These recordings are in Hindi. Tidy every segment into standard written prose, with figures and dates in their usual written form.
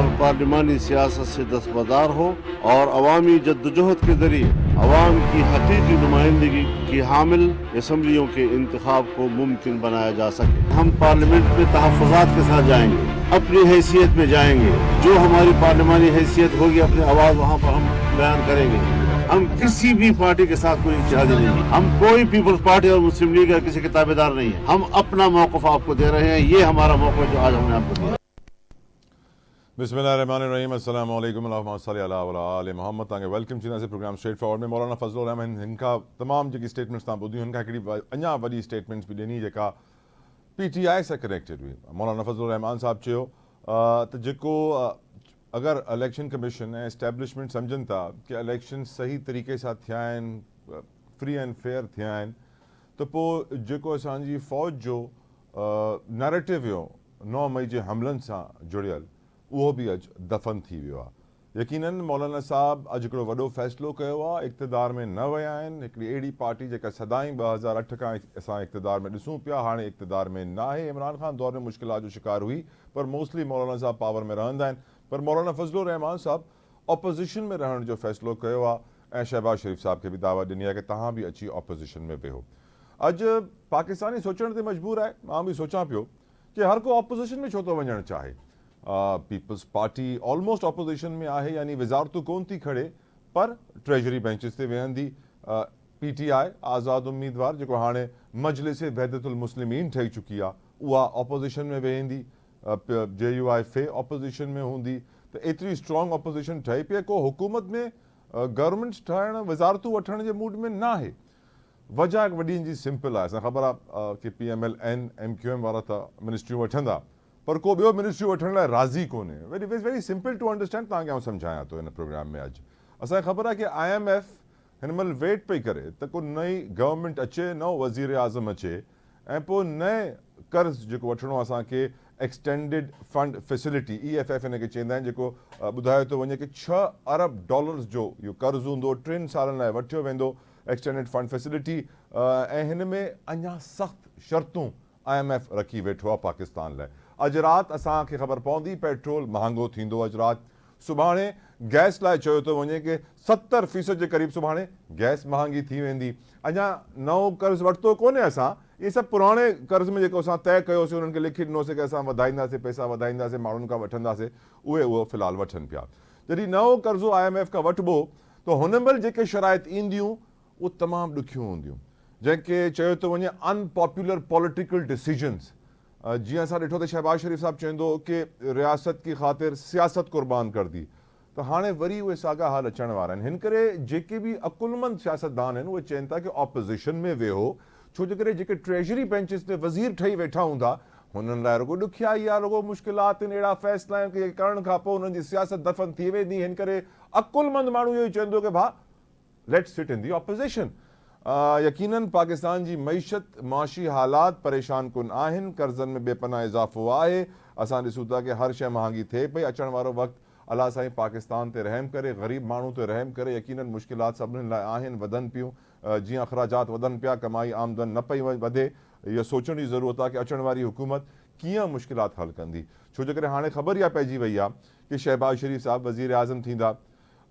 और पार्लिमानी सियासत से दस्तबरदार हो और अवामी जद्दोजहद के जरिए अवाम की हकीकी नुमाइंदगी की हामिल असम्बलियों के इंतखाब को मुमकिन बनाया जा सके। हम पार्लियामेंट में तहफ़्फ़ुज़ात के साथ जाएंगे, अपनी हैसियत में जाएंगे, जो हमारी पार्लिमानी हैसियत होगी अपनी आवाज़ वहाँ पर हम बयान करेंगे। हम किसी भी पार्टी के साथ कोई इत्तेहादी नहीं है, हम कोई पीपल्स पार्टी और मुस्लिम लीग या किसी के ताबेदार नहीं है। हम अपना मौक़िफ़ आपको दे रहे हैं, ये हमारा मौक़िफ़ जो आज हमने आपको दिया। बिस्मिल्लाहिर्रहमानिर्रहीम, अस्सलामु अलैकुम अल्लाहुम्मा सल्ली अला आले मोहम्मद। तव्हांखे वेलकम चींदासीं प्रोग्राम स्ट्रेट फॉरवर्ड में। मौलाना फज़लुर रहमान हिन खां तमामु जेकी स्टेटमेंट्स तव्हां ॿुधियूं, हिन खां हिकिड़ी अञा वॾी स्टेटमेंट्स बि ॾिनी जेका PTI सां कनेक्टेड हुई। मौलाना फज़लुर रहमान साहब चयो त जेको अगरि इलेक्शन कमीशन ऐं एस्टेब्लिशमेंट सम्झनि था कि इलेक्शन सही तरीक़े सां थिया आहिनि, फ्री एंड फेयर थिया आहिनि, त पोइ जेको असांजी फ़ौज जो नैरेटिव हुयो 9 मई जे हमलनि सां जुड़ियल, उहो बि अॼु दफ़न थी वियो आहे। यकीनन मौलाना साहब अॼु हिकिड़ो वॾो फ़ैसिलो कयो आहे, इक़्तिदार में न विया आहिनि। हिकिड़ी अहिड़ी पार्टी जेका सदाईं 2008 खां असां इक़्तिदार में ॾिसूं पिया, हाणे इक़्तिदार में न आहे। इमरान ख़ान दौर में मुश्किलात जो शिकार हुई, पर मोस्टली मौलाना साहब पावर में रहंदा आहिनि। पर मौलाना फज़लुर रहमान साहब ऑपोज़िशन में रहण जो फ़ैसिलो कयो आहे ऐं शहबाज शरीफ़ साहब खे बि दावत ॾिनी आहे कि तव्हां बि अची ऑपोज़िशन में वेहो। अॼु पाकिस्तानी सोचण ते मजबूर आहे। मां बि सोचां पियो कि हर को ऑपोज़िशन में छो थो वञणु चाहे। पीपल्स पार्टी ऑलमोस्ट ऑपोज़िशन में आहे, यानी वज़ारतूं कोन थी खणे, पर ट्रेजरी बेंचिस ते वेहंदी। PTI आज़ाद उम्मीदवार जेको हाणे मजलिस वहदतुल मुस्लिमीन ठही चुकी आहे, उहा ऑपोज़िशन में वेहंदी। JUI फे ऑपोज़िशन में हूंदी। त एतिरी स्ट्रॉन्ग ऑपोज़िशन ठही पई, को हुकूमत में गवर्नमेंट ठाहिण, वज़ारतूं वठण जे मूड में न आहे। वजह वॾी जी सिंपल आहे। असां ख़बर आहे कि PMLN MQM वारा त मिनिस्ट्रियूं वठंदा, पर को ॿियो मिनिस्ट्री वठण लाइ राज़ी कोन्हे। Very simple to understand. तव्हांखे आउं सम्झायां थो हिन प्रोग्राम में। अॼु असांखे ख़बर आहे कि IMF हिन महिल वेट पई करे त को नई गवर्नमेंट अचे, नओं वज़ीर आज़म अचे ऐं पोइ नए कर्ज़ जेको वठिणो आहे असांखे, एक्सटेंडिड फंड फैसिलिटी EFF हिनखे चवंदा आहिनि, जेको ॿुधायो थो वञे कि $6 अरब जो इहो कर्ज़ हूंदो, 3 सालनि लाइ वठियो वेंदो, एक्सटेंडिड फंड फैसिलिटी। ऐं हिन में अञा सख़्तु शर्तूं IMF रखी वेठो आहे पाकिस्तान लाइ। अॼु राति असांखे ख़बर पवंदी पेट्रोल महांगो थींदो। अॼु राति सुभाणे गैस लाइ चयो थो वञे कि 70% जे क़रीब सुभाणे गैस महांगी थी वेंदी। अञा नओं कर्ज़ु वरितो कोन्हे असां, इहे सभु पुराणे कर्ज़ में जेको असां तइ कयोसीं, उन्हनि खे लिखी ॾिनोसीं कि असां वधाईंदासीं, पैसा वधाईंदासीं, माण्हुनि खां वठंदासीं, उहो फ़िलहालु वठनि पिया। जॾहिं नओं कर्ज़ो IMF खां वठिबो त हुन महिल जेके शराइत ईंदियूं उहे तमामु ॾुखियूं हूंदियूं, जंहिंखे चयो थो वञे अनपॉपुलर पॉलिटिकल डिसीजन्स। जीअं असां ॾिठो त शहबाज शरीफ़ साहब चवंदो कि रियासत की ख़ातिर सियासत क़ुर्बान कर दी, त हाणे वरी उहे साॻा हाल अचण वारा आहिनि। हिन करे जेके बि अकुलमंद सियासतदान आहिनि उहे चवनि था कि ऑपोज़िशन में वेहो, छो जे करे जेके ट्रेजरी बेंचिस ते वज़ीर ठही वेठा हूंदा, हुननि लाइ रुॻो ॾुखियाई आहे, रुॻो मुश्किलात आहिनि, अहिड़ा फ़ैसिला आहिनि कि करण खां पोइ हुननि जी सियासत दफ़न थी वेंदी। हिन करे अकुलमंद माण्हू इहो ई चवंदो कि भाउ let's sit in the opposition. यकीनन पाकिस्तान जी मईशत, माशी हालात परेशान कुन आहिनि, कर्ज़नि में बेपनाह इज़ाफ़ो आहे। असां ॾिसूं था कि हर शइ महांगी थिए पई। अचण वारो वक़्तु अलाह साईं पाकिस्तान ते रहम करे, ग़रीब माण्हू ते रहम करे। यकीनन मुश्किलात सभिनीनि लाइ आहिनि, वधनि पियूं। जीअं अख़राजात वधनि पिया, कमाई आमदन न पई वधे। इहो सोचण जी ज़रूरत आहे कि अचण वारी हुकूमत कीअं मुश्किलात हल कंदी, छो जे करे हाणे ख़बर इहा पइजी वई आहे कि शहबाज शरीफ़ साहब वज़ीर आज़म थींदा,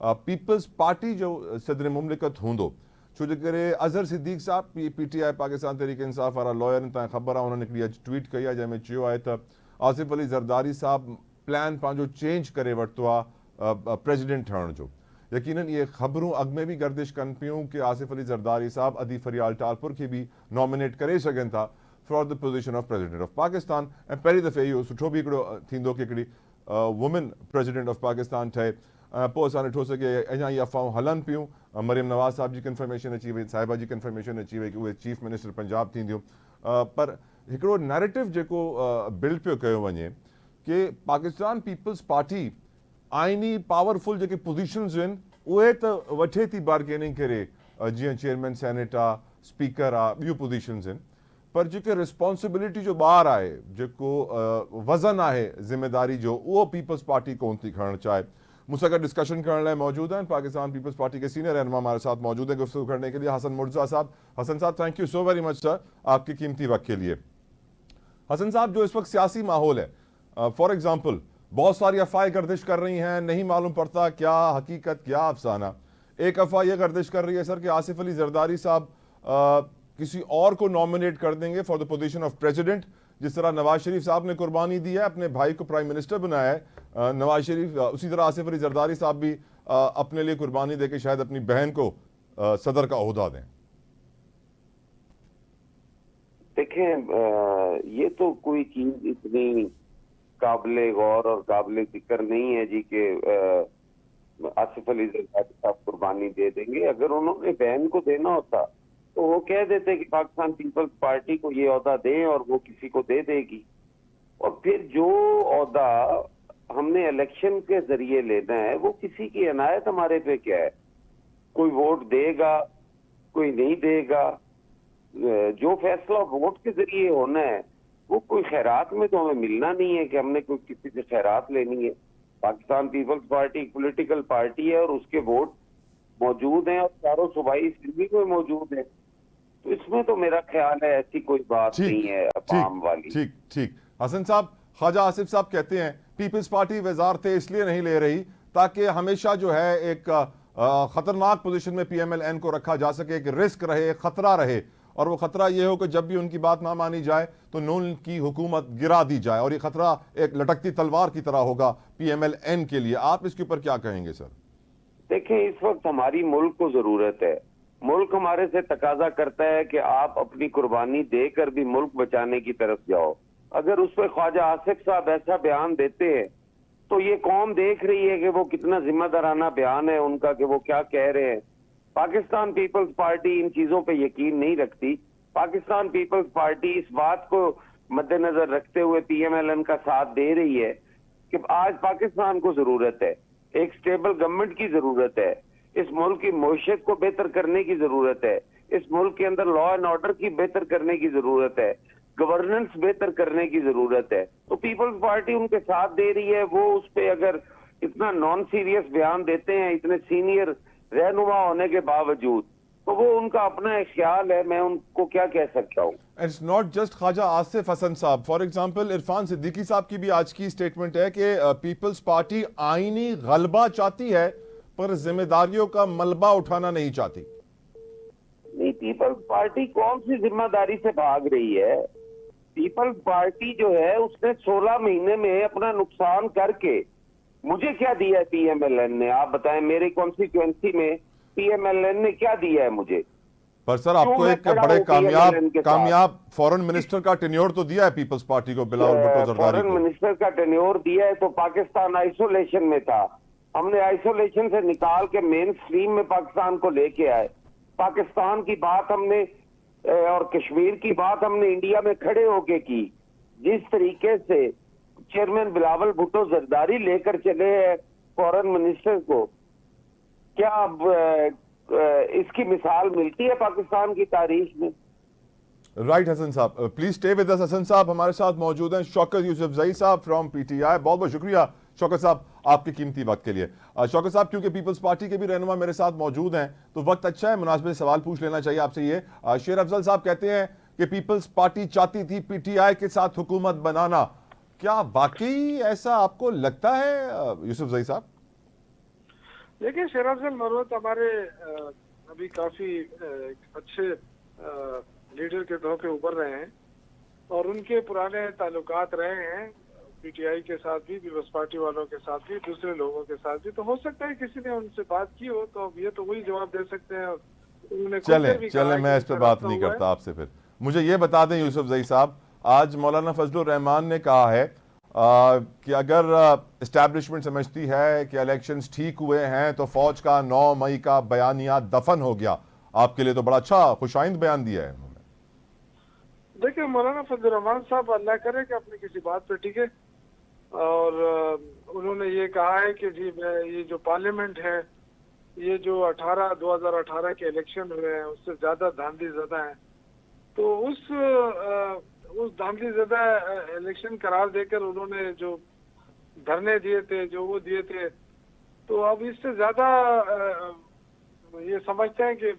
पीपल्स पार्टी जो सदर मुमलिकत हूंदो। छो जे करे अज़हर सिद्दीक़ साहब PTI पाकिस्तान तहरीक इंसाफ़ वारा लॉयर, तव्हांखे ख़बर आहे, उन्हनि हिकिड़ी अॼु ट्वीट कई आहे जंहिंमें चयो आहे त आसिफ अली ज़रदारी साहब प्लान पंहिंजो चेंज करे वरितो आहे प्रेसिडेंट ठहण जो। यकीनन इहे ख़बरूं अॻु में बि गर्दिश कनि पियूं कि आसिफ अली ज़रदारी साहब अदी फरियाल टालपुर खे बि नॉमिनेट करे सघनि था for the position of president of Pakistan. ऐं पहिरीं दफ़े इहो सुठो बि हिकिड़ो थींदो कि हिकिड़ी वुमेन प्रेसिडेंट ऑफ पाकिस्तान ठहे। पोइ असां ॾिठोसीं कि अञा इहे अफ़वाहूं हलनि पियूं। मरियम नवाज़ साहब जी कंफर्मेशन अची वई, साहिबा जी कंफर्मेशन अची वई कि उहे चीफ मिनिस्टर पंजाब थींदियूं। पर हिकिड़ो नैरेटिव जेको बिल्ड पियो कयो वञे कि पाकिस्तान पीपल्स पार्टी आइनी पावरफुल जेके पोज़ीशन्स आहिनि उहे त वठे थी बारगेनिंग करे, जीअं चेयरमैन सेनेट आहे, स्पीकर आहे, ॿियूं पोज़ीशन्स आहिनि, पर जेके रिस्पॉन्सिबिलिटी जो ॿार आहे, जेको वज़न आहे ज़िम्मेदारी जो, उहो पीपल्स पार्टी कोन थी खणणु चाहे। मुझसे गॾु डिस्कशन करण लाइ मौजूद हैं पाकिस्तान पीपल्स पार्टी के सीनियर रहनुमा हमारे साथ मौजूद हैं गुफ्तगू करने के लिए हसन मुर्तज़ा साहब। हसन साहब, thank you so very much sir आपके कीमती वक्त के लिए। हसन साहब, जो इस वक्त सियासी माहौल है, फॉर एग्जांपल बहुत सारी अफवाहें गर्दिश कर रही हैं, नहीं मालूम पड़ता क्या हकीकत क्या अफसाना। एक अफवाह यह गर्दिश कर रही है सर कि आसिफ अली जरदारी साहब किसी और को नॉमिनेट कर देंगे for the position of president, जिस तरह नवाज शरीफ साहब ने कुर्बानी दी है, अपने भाई को प्राइम मिनिस्टर बनाया है नवाज शरीफ, उसी तरह आसिफ अली जरदारी साहब भी अपने लिए कुर्बानी देकर शायद अपनी बहन को सदर का ओहदा दें। देखें, ये तो कोई चीज इतनी काबिले गौर और काबिले जिक्र नहीं है जी कि आसिफ अली जरदारी साहब कुर्बानी दे देंगे। अगर उन्होंने बहन को देना होता तो वो कह देते कि पाकिस्तान पीपल्स पार्टी को ये ओहदा दें और वो किसी को दे देगी। और फिर जो ओहदा हमने इलेक्शन के जरिए लेना है वो किसी की अनायत हमारे पे क्या है? कोई वोट देगा, कोई नहीं देगा। जो फैसला वोट के जरिए होना है वो कोई खैरात में तो हमें मिलना नहीं है कि हमने कोई किसी से खैरात लेनी है। पाकिस्तान पीपल्स पार्टी एक पॉलिटिकल पार्टी है और उसके वोट मौजूद हैं और चारों सूबाई असेंबली में मौजूद है। तो इसमें तो मेरा ख्याल है ऐसी कोई बात नहीं है अवाम वाली। ठीक ठीक। हसन साहब, ख्वाजा आसिफ साहब कहते हैं पीपल्स पार्टी वजारतें इसलिए नहीं ले रही ताकि हमेशा जो है एक खतरनाक पोजीशन में पीएमएलएन को रखा जा सके, एक रिस्क रहे, खतरा रहे, और वो खतरा ये हो कि जब भी उनकी बात ना मानी जाए तो नून की हुकूमत गिरा दी जाए, और ये खतरा एक लटकती तलवार की तरह होगा पीएमएलएन के लिए। आप इसके ऊपर क्या कहेंगे सर? देखें, इस वक्त हमारी मुल्क को जरूरत है। मुल्क हमारे से तकाजा करता है कि आप अपनी कुर्बानी देकर भी मुल्क बचाने की तरफ जाओ। अगर उस पर ख्वाजा आसिफ साहब ऐसा बयान देते हैं तो ये कौम देख रही है कि वो कितना जिम्मेदाराना बयान है उनका, कि वो क्या कह रहे हैं। पाकिस्तान पीपल्स पार्टी इन चीजों पे यकीन नहीं रखती। पाकिस्तान पीपल्स पार्टी इस बात को मद्देनजर रखते हुए पीएमएलएन का साथ दे रही है कि आज पाकिस्तान को जरूरत है, एक स्टेबल गवर्नमेंट की जरूरत है, इस मुल्क की मईशत को बेहतर करने की जरूरत है, इस मुल्क के अंदर लॉ एंड ऑर्डर की बेहतर करने की जरूरत है, गवर्नेंस बेहतर करने की जरूरत है। तो पीपल्स पार्टी उनके साथ दे रही है। वो उस पे अगर इतना नॉन सीरियस बयान देते हैं इतने सीनियर रहनुमा होने के बावजूद, तो वो उनका अपना एक ख्याल है, मैं उनको क्या कह सकता हूँ। It's not just Khwaja Asif Hasan साहब, फॉर एग्जांपल इरफान सिद्दीकी साहब की भी आज की स्टेटमेंट है कि पीपल्स पार्टी आईनी गलबा चाहती है पर जिम्मेदारियों का मलबा उठाना नहीं चाहती। नहीं, पीपल्स पार्टी कौन सी जिम्मेदारी से भाग रही है? पीपल्स पार्टी जो है उसने 16 महीने में अपना नुकसान करके मुझे क्या दिया है पीएमएलएन ने? आप बताएं, मेरे कॉन्स्टिट्यूएंसी में पीएमएलएन ने क्या दिया है मुझे? पर सर आपको एक बड़े कामयाब फॉरेन मिनिस्टर का टेन्योर तो दिया है पीपल्स पार्टी को, बिलावल भुट्टो जरदारी को। फॉरेन मिनिस्टर का टेन्योर दिया है तो पाकिस्तान आइसोलेशन में था। हमने आइसोलेशन से निकाल के मेन स्ट्रीम में पाकिस्तान को लेके आए। पाकिस्तान की बात हमने और कश्मीर की बात हमने इंडिया में खड़े होके की। जिस तरीके से चेयरमैन बिलावल भुट्टो जरदारी लेकर चले हैं फॉरेन मिनिस्टर को, क्या अब इसकी मिसाल मिलती है पाकिस्तान की तारीख में? राइट हसन साहब, please stay with us. Hasan साहब हमारे साथ मौजूद हैं शौकत यूसुफजई साहब फ्रॉम पीटीआई। बहुत बहुत शुक्रिया शौकत साहब आपके कीमती वक्त के लिए। शौकत साहब, क्योंकि पीपल्स पार्टी के भी रहनुमा मेरे साथ मौजूद हैं तो वक्त अच्छा है, मुनासिब सवाल पूछ लेना चाहिए आपसे। ये शेर अफजल साहब कहते हैं कि पीपल्स पार्टी चाहती थी पीटीआई के साथ हुकूमत बनाना, क्या वाकई ऐसा आपको लगता है यूसुफजई साहब? देखिए, शेर अफजल मरवत हमारे अभी काफी अच्छे लीडर के तौर पे उभर रहे हैं और उनके पुराने ताल्लुकात रहे हैं पीटीआई के साथ भी, पीपल्स पार्टी वालों के साथ भी, दूसरे लोगों के साथ भी। तो हो सकता है किसी ने उनसे बात की हो, तो अब ये तो वही जवाब दे सकते हैं। चले मैं इस पर बात नहीं करता आपसे। फिर मुझे ये बता दें यूसुफजई साहब, आज मौलाना फजलुर रहमान ने कहा है कि अगर इस्टेब्लिशमेंट समझती है कि इलेक्शंस ठीक हुए हैं तो फौज का 9 मई का बयानिया दफन हो गया। आपके लिए तो बड़ा अच्छा खुशाइंद बयान दिया है उन्होंने। देखिए, मौलाना फजलुर रहमान साहब अल्लाह करे कि अपनी किसी बात पे टिके, और उन्होंने ये कहा है कि जी ये जो पार्लियामेंट है, ये जो 2018 के इलेक्शन हुए हैं उससे ज्यादा धांधली ज़्यादा है। तो उस धांधली ज़्यादा इलेक्शन करार देकर उन्होंने जो धरने दिए थे, जो वो दिए थे, तो अब इससे ज्यादा ये समझते हैं कि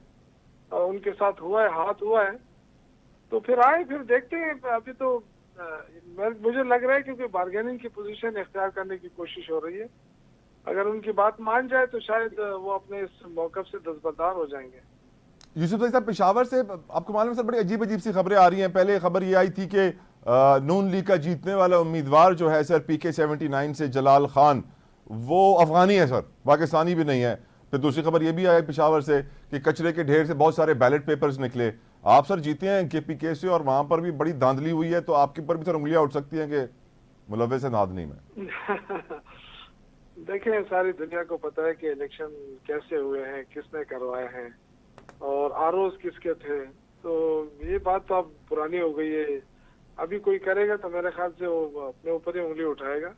उनके साथ हुआ है, हाथ हुआ है। तो फिर आए, फिर देखते हैं। अभी तो मुझे लग रहा है क्योंकि बार्गेनिंग की पोजीशन इख्तियार करने की कोशिश हो रही है, अगर उनकी बात मान जाए तो शायद वो अपने इस मौक़िफ़ से दस्तबरदार हो जाएंगे। यूसुफ ज़ई साहब, पेशावर से आपको मालूम है सर, बड़ी अजीब अजीब सी खबरें आ रही हैं। पहले खबर ये आई थी कि नून लीग का जीतने वाला उम्मीदवार जो है सर PK-79 से जलाल खान, वो अफगानी है सर, पाकिस्तानी भी नहीं है। फिर दूसरी खबर ये भी आई पेशावर से कि कचरे के ढेर से बहुत सारे बैलेट पेपर्स निकले। आप सर जीते हैं KPK से और वहां पर भी बड़ी धांधली हुई है, तो आपके ऊपर भी सर उंगलियां उठ सकती हैं कि मुलव्वस है धांधली में। देखें, सारी दुनिया को पता है कि इलेक्शन कैसे हुए हैं, किसने करवाए हैं और आरोज किसके थे। तो ये बात तो अब पुरानी हो गई है। अभी कोई करेगा तो मेरे ख्याल से वो अपने ऊपर ही उंगली उठाएगा।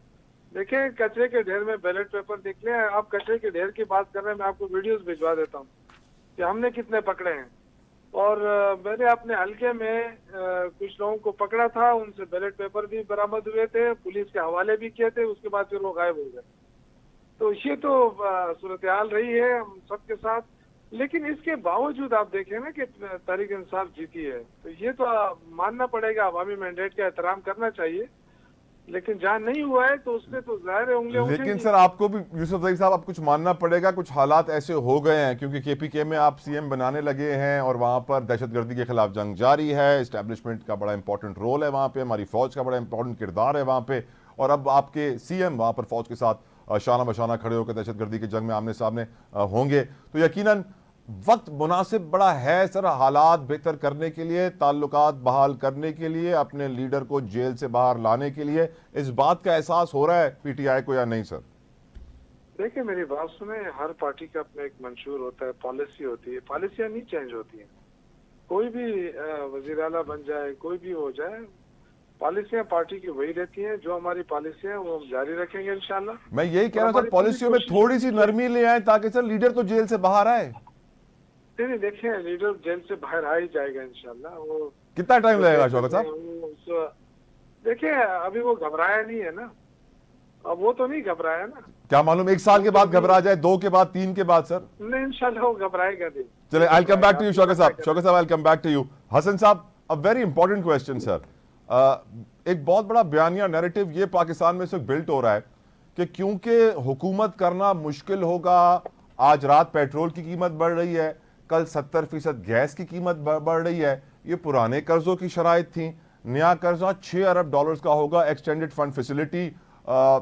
देखिए, कचरे के ढेर में बैलेट पेपर निकले हैं। आप कचरे के ढेर की बात कर रहे हैं, मैं आपको वीडियोस भिजवा देता हूँ कि हमने कितने पकड़े हैं। और मैंने अपने हल्के में कुछ लोगों को पकड़ा था, उनसे बैलेट पेपर भी बरामद हुए थे, पुलिस के हवाले भी किए थे, उसके बाद फिर वो गायब हो गए। तो ये तो सूरत हाल रही है हम सबके साथ। लेकिन इसके बावजूद आप देखें ना कि तहरीक इंसाफ जीती है, तो ये तो मानना पड़ेगा, अवामी मैंडेट का एहतराम करना चाहिए। लेकिन जहाँ नहीं हुआ है तो उसमें तो जाहिर है उंगलियां उठेंगी। लेकिन सर आपको भी यूसुफ ज़ई साहब आप कुछ मानना पड़ेगा, कुछ हालात ऐसे हो गए हैं क्योंकि KPK में आप CM बनाने लगे हैं और वहां पर दहशतगर्दी के खिलाफ जंग जारी है। एस्टैब्लिशमेंट का बड़ा इंपॉर्टेंट रोल है वहां पे, हमारी फौज का बड़ा इंपॉर्टेंट किरदार है वहां पे, और अब आपके CM वहां पर फौज के साथ शाना बशाना खड़े होकर दहशतगर्दी की जंग में आमने सामने होंगे। तो यकीनन वक्त मुनासिब बड़ा है सर हालात बेहतर करने के लिए, ताल्लुकात बहाल करने के लिए, अपने लीडर को जेल से बाहर लाने के लिए। इस बात का एहसास हो रहा है PTI को या नहीं सर? देखिए, मेरी बात सुने, हर पार्टी का अपना एक मंशूर होता है, पॉलिसी होती है। पॉलिसियाँ नहीं चेंज होती हैं। कोई भी वजीर आला बन जाए, कोई भी हो जाए, पॉलिसियाँ पार्टी की वही रहती हैं। जो हमारी पॉलिसियाँ वो हम जारी रखेंगे इंशाल्लाह। मैं यही कह रहा हूँ सर, पॉलिसियों में थोड़ी सी नरमी ले आए ताकि सर लीडर तो जेल से बाहर आए। नहीं, देखिए, लीडर जेल से बाहर आ ही जाएगा इंशाल्लाह। वो कितना टाइम लगेगा शौकत साहब? देखिए, अभी वो घबराया नहीं है ना, अब वो तो नहीं घबराया ना। क्या मालूम 1 साल के बाद घबरा जाए, 2 के बाद, 3 के बाद सर? नहीं, इंशाल्लाह वो घबराएगा नहीं। चले, I will come back to you Shaukat साहब। शौकत साहब, I will come back to you. Hasan साहब, a very important question sir. एक बहुत बड़ा बयानिया नैरेटिव ये पाकिस्तान में इस वक्त बिल्ट हो रहा है कि क्योंकि हुकूमत करना मुश्किल होगा, आज रात पेट्रोल की कीमत बढ़ रही है, कल 70% गैस की कीमत बढ़ रही है। ये पुराने कर्जों की शराइत थी, नया कर्जा $6 अरब का होगा, एक्सटेंडेड फंड फैसिलिटी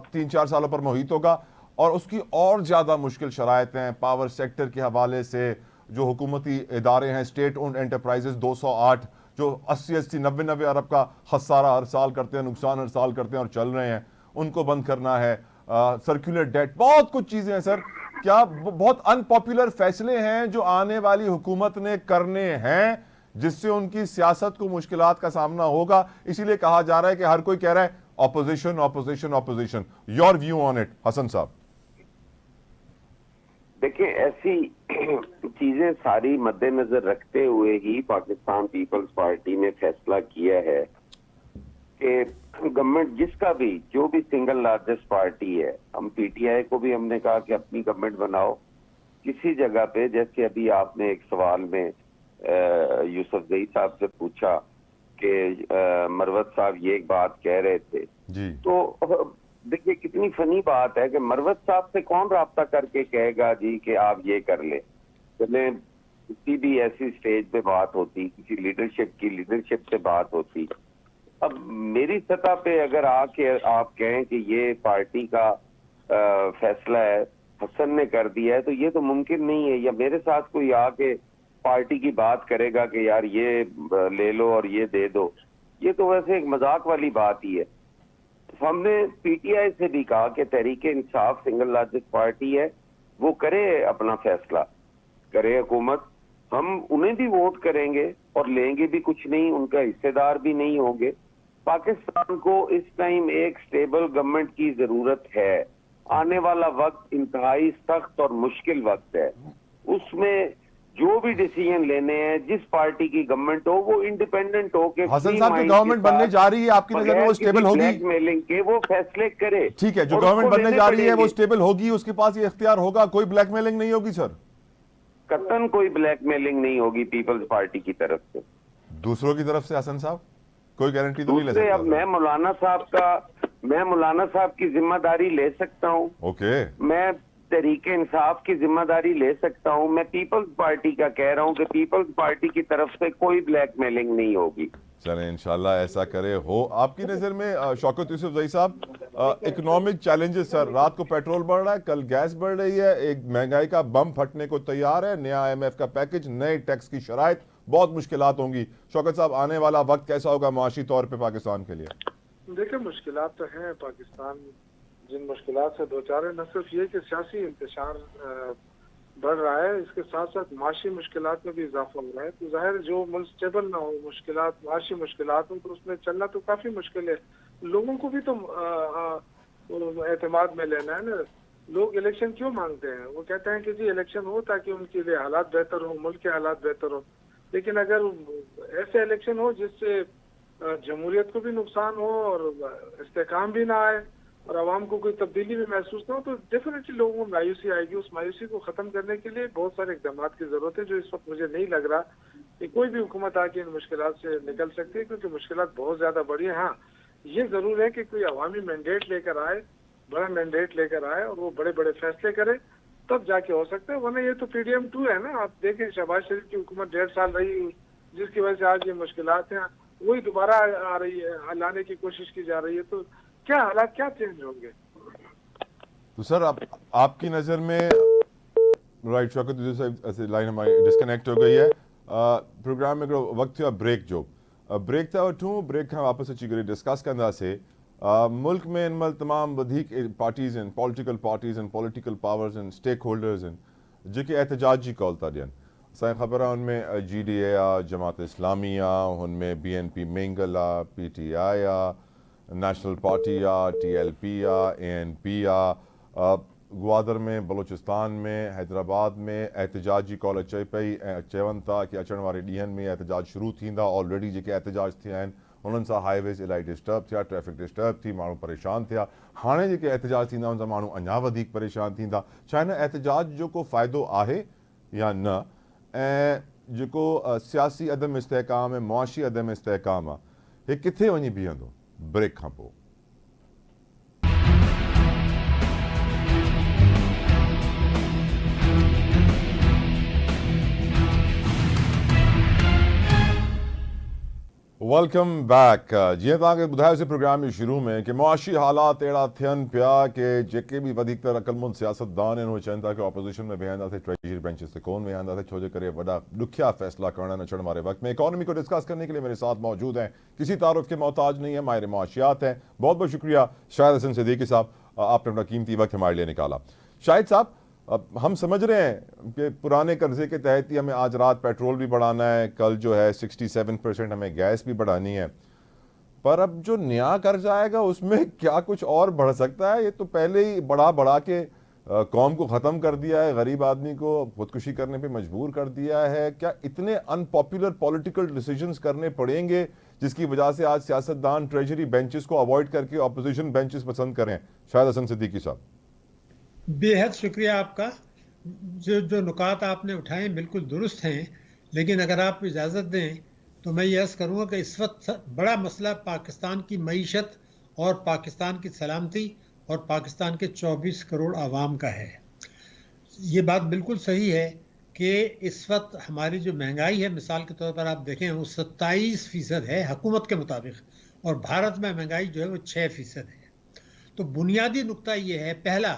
3-4 सालों पर मुहित होगा, और उसकी और ज़्यादा मुश्किल शराइत हैं पावर सेक्टर के हवाले से। जो हुकूमती इदारे हैं, स्टेट ओन्ड एंटरप्राइजेस 208, जो 80-90 अरब का खसारा हर साल करते हैं, नुकसान हर साल करते हैं और चल रहे हैं, उनको बंद करना है। सर्कुलर डेट, बहुत कुछ चीज़ें हैं सर। क्या बहुत अनपॉपुलर फैसले हैं जो आने वाली हुकूमत ने करने हैं, जिससे उनकी सियासत को मुश्किलात का सामना होगा। इसीलिए कहा जा रहा है कि हर कोई कह रहा है opposition opposition opposition. Your view on it Hasan साहब? देखिए, ऐसी चीजें सारी मद्देनजर रखते हुए ही पाकिस्तान पीपल्स पार्टी ने फैसला किया है कि गवर्नमेंट जिसका भी, जो भी सिंगल लार्जेस्ट पार्टी है, हम PTI को भी हमने कहा कि अपनी गवर्नमेंट बनाओ किसी जगह पे। जैसे अभी आपने एक सवाल में यूसुफ ज़ई साहब से पूछा कि मरवत साहब ये एक बात कह रहे थे जी, तो देखिए कितनी फनी बात है कि मरवत साहब से कौन राब्ता करके कहेगा जी कि आप ये कर ले। चले, किसी भी ऐसी स्टेज पे बात होती, किसी लीडरशिप से बात होती। अब मेरी सतह पे अगर आके आप कहें कि ये पार्टी का फैसला है, हसन ने कर दिया है, तो ये तो मुमकिन नहीं है। या मेरे साथ कोई आके पार्टी की बात करेगा कि यार ये ले लो और ये दे दो, ये तो वैसे एक मजाक वाली बात ही है। हमने PTI से भी कहा कि Tehreek Insaf single largest party है, वो करे अपना फैसला, करे हुकूमत, हम उन्हें भी वोट करेंगे और लेंगे भी कुछ नहीं, उनका हिस्सेदार भी नहीं होंगे। पाकिस्तान को इस टाइम एक स्टेबल गवर्नमेंट की जरूरत है। आने वाला वक्त इंतहाई सख्त और मुश्किल वक्त है। उसमें जो भी डिसीजन लेने हैं, जिस पार्टी की गवर्नमेंट हो, वो इंडिपेंडेंट हो के, हसन साहब की गवर्नमेंट बनने जा रही है, आपकी नजर में वो स्टेबल होगी? ब्लैकमेलिंग के वो फैसले करे। ठीक है, जो गवर्नमेंट बनने जा रही है वो स्टेबल होगी, उसके पास ये इख्तियार होगा, कोई ब्लैकमेलिंग नहीं होगी सर? कतन कोई ब्लैकमेलिंग नहीं होगी पीपल्स पार्टी की तरफ से। दूसरों की तरफ से हसन साहब? कोई गारंटी तो नहीं ले दूसरे, सकता अब मैं मौलाना साहब की जिम्मेदारी ले सकता हूँ, ओके मैं तहरीके इंसाफ की जिम्मेदारी ले सकता हूँ, मैं पीपल्स पार्टी का कह रहा हूँ कि पीपल्स पार्टी की तरफ से कोई ब्लैकमेलिंग नहीं होगी। चलें इंशाल्लाह ऐसा करे हो। आपकी नज़र में शौकत यूसुफजई साहब, इकोनॉमिक चैलेंजेस सर, रात को पेट्रोल बढ़ रहा है, कल गैस बढ़ रही है, एक महंगाई का बम फटने को तैयार है, नया IMF का पैकेज, नए टैक्स की शराइत, बहुत मुश्किलात होंगी। शौकत साहब, आने वाला वक्त कैसा होगा माशी तौर पे पाकिस्तान के लिए? देखिए मुश्किलात तो हैं पाकिस्तान, जिन मुश्किलात से दो चार है, न सिर्फ ये कि सियासी इंतशार बढ़ रहा है, इसके साथ साथ माशी मुश्किलात में भी इजाफा हो रहा है। तो जाहिर जो मुल्क स्टेबल ना हो, मुश्किलात माशी मुश्किलात हो, तो उसमें चलना तो काफी मुश्किल है। लोगों को भी तो एतमाद में लेना है ना। लोग इलेक्शन क्यों मांगते हैं? वो कहते हैं कि जी इलेक्शन हो ताकि उनके लिए हालात बेहतर हो, मुल्क के हालात बेहतर हो। लेकिन अगर ऐसे इलेक्शन हो जिससे जमहूरियत को भी नुकसान हो और इस्तेकाम भी ना आए और आवाम को कोई तब्दीली भी महसूस ना हो, तो डेफिनेटली लोगों को मायूसी आएगी। उस मायूसी को खत्म करने के लिए बहुत सारे इकदाम की जरूरत है, जो इस वक्त मुझे नहीं लग रहा कि कोई भी हुकूमत आके इन मुश्किलात से निकल सकती है, क्योंकि मुश्किलात बहुत ज्यादा बड़ी है। हाँ, ये जरूर है कि कोई अवामी मैंडेट लेकर आए, बड़ा मैंडेट लेकर आए और वो बड़े बड़े फैसले करे, तब जाके हो सकता है। वरना ये तो PDM 2 है ना। आप देखें शहबाज शरीफ की हुकूमत 1.5 साल रही, जिसकी वजह से आज ये मुश्किलात हैं, वही दोबारा आ रही है, लाने की कोशिश की जा रही है। तो क्या हालात क्या चेंज होंगे? तो सर आपकी नज़र में, राइट शौकत साहब, लाइन हमारी डिस्कनेक्ट हो गई है। प्रोग्राम में वक्त थियो ब्रेक जो ब्रेक था वठूं, ब्रेक खां वापसि अची करे डिस्कस कंदासीं। मुल्क में इन महिल तमाम वधीक पार्टीज़ आहिनि, पॉलिटिकल पार्टीज़ आहिनि, पॉलिटिकल पावर्स आहिनि, स्टेक होल्डर्स आहिनि, जेके एहतजाज जी कॉल था ॾियनि। असांखे ख़बर आहे उनमें GDA आहे, जमात इस्लामी आहे, हुनमें BNP मेंगल आहे, PTI आहे, नेशनल पार्टी आहे, TLP आहे, ANP आहे। ग्वादर में, बलोचिस्तान में, हैदराबाद में एहतजाजी कॉल अचे पई ऐं चवनि था कि अचण वारे ॾींहंनि में एहतजाज शुरू थींदा। ऑलरेडी जेके एहतजाज थिया आहिनि उन्हनि सां हाईवेज़ इलाही डिस्टर्ब थिया, ट्रैफिक डिस्टर्ब थी, माण्हू परेशान थिया। हाणे जेके एहतजाज थींदा उन सां माण्हू अञा वधीक परेशान थींदा। छा हिन एहतजाज जो को फ़ाइदो आहे या न? ऐं जेको सियासी अदम इस्तेहकाम ऐं मुआशी अदम इस्तेहकाम आहे, हे किथे वञी बीहंदो ब्रेक खां पोइ? Welcome back. जीअं तव्हांखे ॿुधायोसीं प्रोग्राम जे शुरू में कि मुआशी हालात अहिड़ा थियनि पिया कि जेके बि वधीकतर अक़लमंद सियासतदान आहिनि उहे चवनि था कि ऑपोज़िशन में वेहंदासीं, ट्रेजरी बेंचेस ते कोन वेहंदासीं, छो जे करे वॾा ॾुखिया फ़ैसला करण अचण वारे वक्त में। इकॉनमी को डिस्कस करने के लिए मेरे साथ मौजूद हैं, किसी तारुफ के मोहताज नहीं है, माहिर मुआशियात हैं। बहुत बहुत शुक्रिया शाहिद हसन सिद्दीकी साहब, आपने अपना कीमती वक्त हमारे लिए निकाला। शाहिद साहब, अब हम समझ रहे हैं कि पुराने कर्जे के तहत ही हमें आज रात पेट्रोल भी बढ़ाना है, कल जो है 67% हमें गैस भी बढ़ानी है, पर अब जो नया कर्जा आएगा उसमें क्या कुछ और बढ़ सकता है? ये तो पहले ही बढ़ा के कौम को ख़त्म कर दिया है, गरीब आदमी को खुदकुशी करने पे मजबूर कर दिया है। क्या इतने अनपॉपुलर पॉलिटिकल डिसीजंस करने पड़ेंगे जिसकी वजह से आज सियासतदान ट्रेजरी बेंचेस को अवॉइड करके अपोजिशन बेंचेस पसंद करें? शाहिद हसन सिद्दीकी साहब, बेहद शुक्रिया आपका। जो नुकात आपने उठाए बिल्कुल दुरुस्त हैं, लेकिन अगर आप इजाज़त दें तो मैं ये अर्ज़ करूँगा कि इस वक्त बड़ा मसला पाकिस्तान की मईशत और पाकिस्तान की सलामती और पाकिस्तान के 24 करोड़ आवाम का है। ये बात बिल्कुल सही है कि इस वक्त हमारी जो महंगाई है, मिसाल के तौर पर आप देखें, वो 27% है हुकूमत के मुताबिक, और भारत में महंगाई जो है वो 6% है। तो बुनियादी नुक्ता ये है, पहला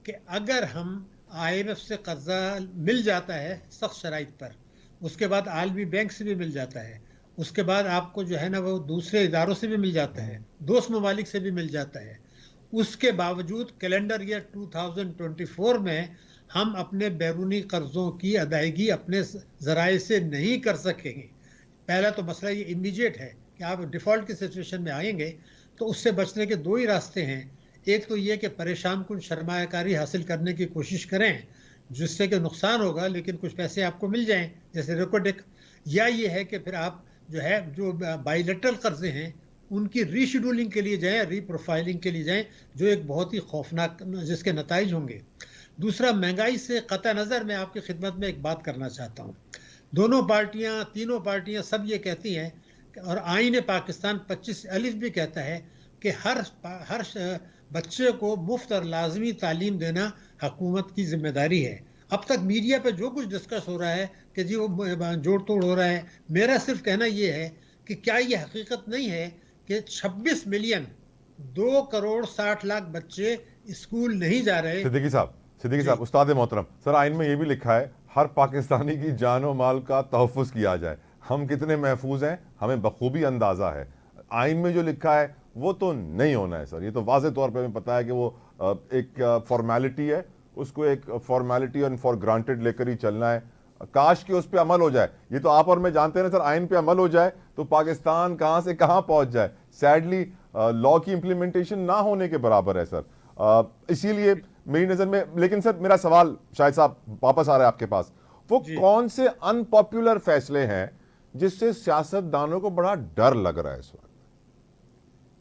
कि अगर हम IMF से कर्जा मिल जाता है सख्त शराइत पर, उसके बाद आलमी बैंक से भी मिल जाता है, उसके बाद आपको जो है ना वो दूसरे इदारों से भी मिल जाता है, दोस्त ममालिक से भी मिल जाता है, उसके बावजूद कैलेंडर ईयर 2024 में हम अपने बैरूनी कर्जों की अदायगी अपने ज़राए से नहीं कर सकेंगे। पहला तो मसला ये इमीडिएट है कि आप डिफ़ॉल्ट की सिचुएशन में आएंगे, तो उससे बचने के दो ही रास्ते हैं। एक तो ये कि परेशान कुन सरमायाकारी हासिल करने की कोशिश करें जिससे कि नुकसान होगा लेकिन कुछ पैसे आपको मिल जाएं, जैसे रेकोडेक, या ये है कि फिर आप जो बायलैटरल कर्जे हैं उनकी रीशेड्यूलिंग के लिए जाएं, रीप्रोफाइलिंग के लिए जाएं, जो एक बहुत ही खौफनाक जिसके नताइज होंगे। दूसरा, महंगाई से कतई नज़र मैं आपकी खिदमत में एक बात करना चाहता हूँ। दोनों पार्टियाँ, तीनों पार्टियाँ सब ये कहती हैं और आईन पाकिस्तान 25 अलिफ भी कहता है कि हर बच्चे को मुफ्त और लाजमी तालीम देना हुकूमत की जिम्मेदारी है। अब तक मीडिया पे जो कुछ डिस्कस हो रहा है कि जी वो जोड़ तोड़ हो रहा है, मेरा सिर्फ कहना ये है कि क्या ये हकीकत नहीं है कि 26 मिलियन 2 करोड़ 60 लाख बच्चे स्कूल नहीं जा रहे। सिद्दीकी साहब उस्ताद मोहतरम, सर आइन में ये भी लिखा है हर पाकिस्तानी की जान और माल का तहफ़्फ़ुज़ किया जाए। हम कितने महफूज हैं हमें बखूबी अंदाज़ा है। आइन में जो लिखा है वो तो नहीं होना है सर, ये तो वाज़े तौर पे हमें पता है कि वो एक फॉर्मेलिटी है, उसको एक फॉर्मेलिटी और फॉर ग्रांटेड लेकर ही चलना है। काश कि उस पर अमल हो जाए। ये तो आप और मैं जानते हैं सर, आइन पे अमल हो जाए तो पाकिस्तान कहाँ से कहाँ पहुँच जाए। सैडली लॉ की इम्प्लीमेंटेशन ना होने के बराबर है सर। इसीलिए मेरी नज़र में, लेकिन सर मेरा सवाल शायद साहब वापस आ रहा है आपके पास, वो कौन से अनपॉपुलर फैसले हैं जिससे सियासतदानों को बड़ा डर लग रहा है इस वक्त?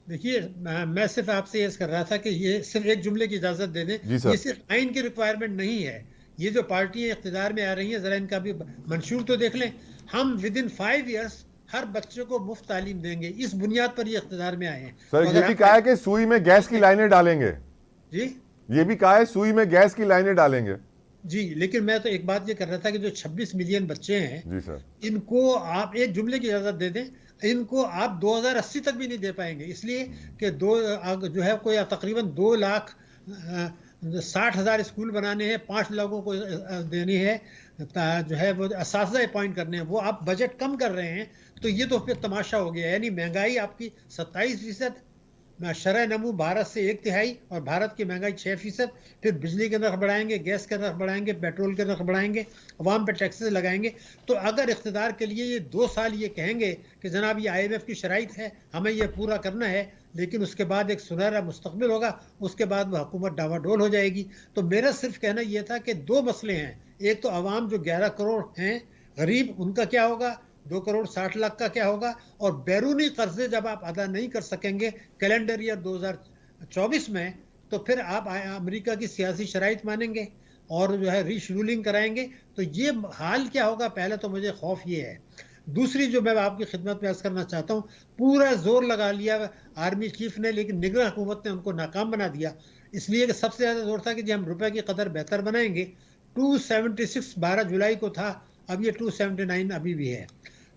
देखिए, मैं सिर्फ आपसे ये कर रहा था कि ये सिर्फ एक जुमले की इजाजत दे दें, ये सिर्फ आइन की रिक्वायरमेंट नहीं है। ये जो पार्टियां इख्तिदार में आ रही हैं, जरा इनका भी मंशूर तो देख लें। हम विद इन 5 ईयर्स हर बच्चे को मुफ्त तालीम देंगे, इस बुनियाद पर ये इख्तिदार में आए हैं। सर ये भी कहा है कि सुई में गैस की लाइनें डालेंगे। जी, ये भी कहा है सुई में गैस की लाइनें डालेंगे। जी, लेकिन मैं तो एक बात ये कर रहा था कि जो 26 मिलियन बच्चे हैं, जी सर, इनको आप एक जुमले की इजाजत दे दें, इनको आप 2080 तक भी नहीं दे पाएंगे, इसलिए कि जो है कोई तकरीबन 2,60,000 स्कूल बनाने हैं, 5 लोगों को देनी है, जो है वो असातिज़ा अपॉइंट करने हैं, वो आप बजट कम कर रहे हैं। तो ये तो फिर तमाशा हो गया। यानी महंगाई आपकी 27%, शरह नमू भारत से 1/3 और भारत की महंगाई 6%। फिर बिजली के नर्ख बढ़ाएंगे, गैस के नर्ख बढ़ाएंगे, पेट्रोल के नर्ख बढ़ाएंगे, अवाम पे टैक्सेस लगाएंगे। तो अगर इख्तिदार के लिए ये 2 साल ये कहेंगे कि जनाब ये IMF की शराइत है, हमें ये पूरा करना है, लेकिन उसके बाद एक सुनहरा मुस्तकबिल होगा, उसके बाद वह हुकूमत डावाडोल हो जाएगी। तो मेरा सिर्फ कहना यह था कि 2 मसले हैं। एक तो अवाम जो 11 करोड़ हैं गरीब, उनका क्या होगा, 2 करोड़ 60 लाख का क्या होगा, और बैरूनी कर्जे जब आप अदा नहीं कर सकेंगे कैलेंडर ईयर 2024 में, तो फिर आप अमेरिका की सियासी शराइत मानेंगे और जो है रीशेड्यूलिंग कराएंगे। तो ये हाल क्या होगा, पहले तो मुझे खौफ ये है। दूसरी जो मैं आपकी खिदमत में अर्ज करना चाहता हूँ, पूरा जोर लगा लिया आर्मी चीफ ने, लेकिन निगरान हुकूमत ने उनको नाकाम बना दिया, इसलिए कि सबसे ज़्यादा जोर था कि जी हम रुपए की कदर बेहतर बनाएंगे। 276 12 जुलाई को था, अब ये 279 अभी भी है।